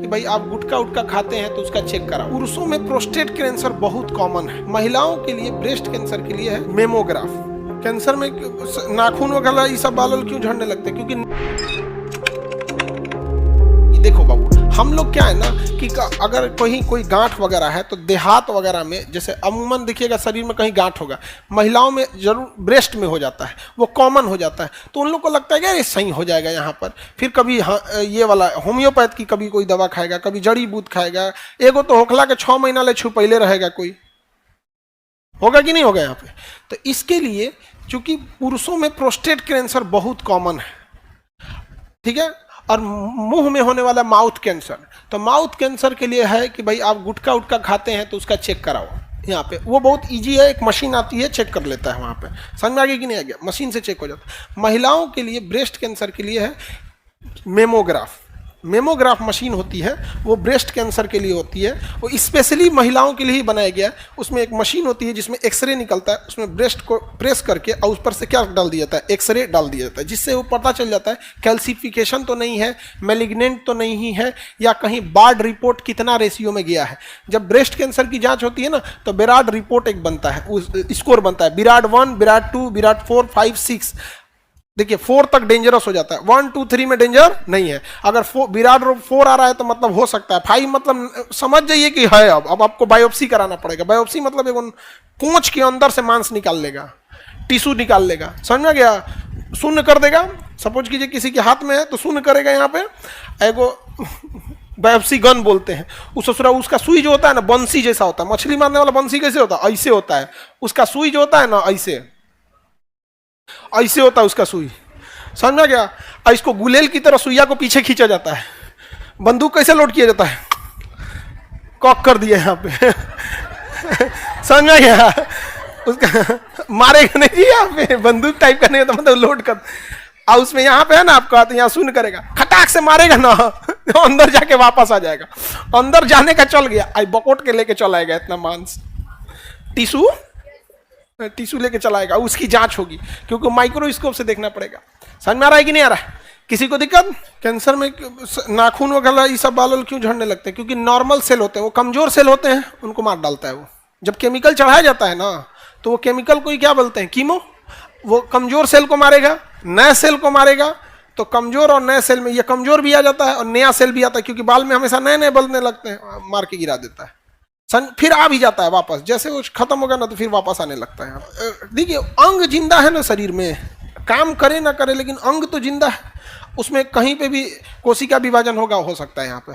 भाई आप गुटखा उटका खाते हैं तो उसका चेक कराओ। पुरुषों में प्रोस्टेट कैंसर बहुत कॉमन है, महिलाओं के लिए ब्रेस्ट कैंसर के लिए है मेमोग्राफ। कैंसर में नाखून वगैरह ये सब बाल क्यों झड़ने लगते हैं? क्योंकि देखो बाबू, हम लोग क्या है ना कि अगर कोई गांठ वगैरह है तो देहात वगैरह में, जैसे अमूमन देखिएगा शरीर में कहीं गांठ होगा, महिलाओं में जरूर ब्रेस्ट में हो जाता है, वो कॉमन हो जाता है, तो उन लोग को लगता है कि ये सही हो जाएगा यहाँ पर। फिर कभी ये वाला होम्योपैथ की कभी कोई दवा खाएगा, कभी जड़ी बूट खाएगा, एगो तो होखला के 6 महीना ले छुपैले रहेगा, कोई होगा कि नहीं होगा यहाँ पे। तो इसके लिए चूंकि पुरुषों में प्रोस्टेट कैंसर बहुत कॉमन है, ठीक है, और मुंह में होने वाला माउथ कैंसर, तो माउथ कैंसर के लिए है कि भाई आप गुटखा उटका खाते हैं तो उसका चेक कराओ यहाँ पे। वो बहुत इजी है, एक मशीन आती है, चेक कर लेता है वहाँ पे। समझ में आ गया कि नहीं आ गया? मशीन से चेक हो जाता है। महिलाओं के लिए ब्रेस्ट कैंसर के लिए है मेमोग्राफ। मेमोग्राफ मशीन होती है, वो ब्रेस्ट कैंसर के लिए होती है, वो स्पेशली महिलाओं के लिए ही बनाया गया है। उसमें एक मशीन होती है जिसमें एक्सरे निकलता है, उसमें ब्रेस्ट को प्रेस करके और उस पर से क्या डाल दिया जाता है, एक्सरे डाल दिया जाता है, जिससे वो पता चल जाता है कैल्सिफिकेशन तो नहीं है, मैलिग्नेंट तो नहीं है, या कहीं बार्ड रिपोर्ट कितना रेशियो में गया है। जब ब्रेस्ट कैंसर की जाँच होती है ना तो बिराड रिपोर्ट एक बनता है, उस स्कोर बनता है, बिराड 1, बिराड 2, बिराड 4, 5, 6। देखिए 4 तक डेंजरस हो जाता है, 1, 2, 3 में डेंजर नहीं है। अगर विराट 4 आ रहा है तो मतलब हो सकता है, 5 मतलब समझ जाइए कि है। अब आपको बायोप्सी कराना पड़ेगा। बायोप्सी मतलब एक कोंच के अंदर से मांस निकाल लेगा, टिश्यू निकाल लेगा, समझ में गया, शून्य कर देगा। सपोज कीजिए किसी के हाथ में है तो शून्य करेगा। यहाँ पे एगो बायोप्सी गन बोलते हैं, उसका सुई जो होता है ना बंसी जैसा होता है। मछली मारने वाला बंसी कैसे होता है? ऐसे होता है। उसका सुई जो होता है ना ऐसे होता है उसका सुई, समझ में गया। और इसको गुलेल की तरह सुइया को पीछे खींचा जाता है। बंदूक कैसे लोड किया जाता है? कॉक कर दिया यहाँ पे समझ में गया। उसका मारेगा नहीं जी, यहाँ पे बंदूक टाइप का नहीं होता, मतलब लोड कर। और उसमें यहाँ पे है ना आपका, तो यहाँ शून्य करेगा, खटाक से मारेगा ना अंदर जाके वापस आ जाएगा। अंदर जाने का चल गया, आई बकोट के लेके चल आएगा इतना मांस, टिश्यू लेके चलाएगा। उसकी जांच होगी क्योंकि माइक्रोस्कोप से देखना पड़ेगा। समझ में आ रहा है कि नहीं आ रहा है? किसी को दिक्कत? कैंसर में नाखून वगैरह ये सब बाल क्यों झड़ने लगते हैं? क्योंकि नॉर्मल सेल होते हैं, वो कमजोर सेल होते हैं, उनको मार डालता है वो। जब केमिकल चढ़ाया जाता है ना तो वो केमिकल को ही क्या बोलते हैं? कीमो। वो कमजोर सेल को मारेगा, नए सेल को मारेगा। तो कमजोर और नए सेल में ये कमजोर भी आ जाता है और नया सेल भी आता है, क्योंकि बाल में हमेशा नए नए बलने लगते हैं, मार के गिरा देता है। फिर आ भी जाता है वापस, जैसे वो खत्म होगा ना तो फिर वापस आने लगता है। देखिए अंग जिंदा है ना शरीर में, काम करे ना करे लेकिन अंग तो जिंदा है। उसमें कहीं पे भी कोशिका विभाजन होगा, हो सकता है यहाँ पे।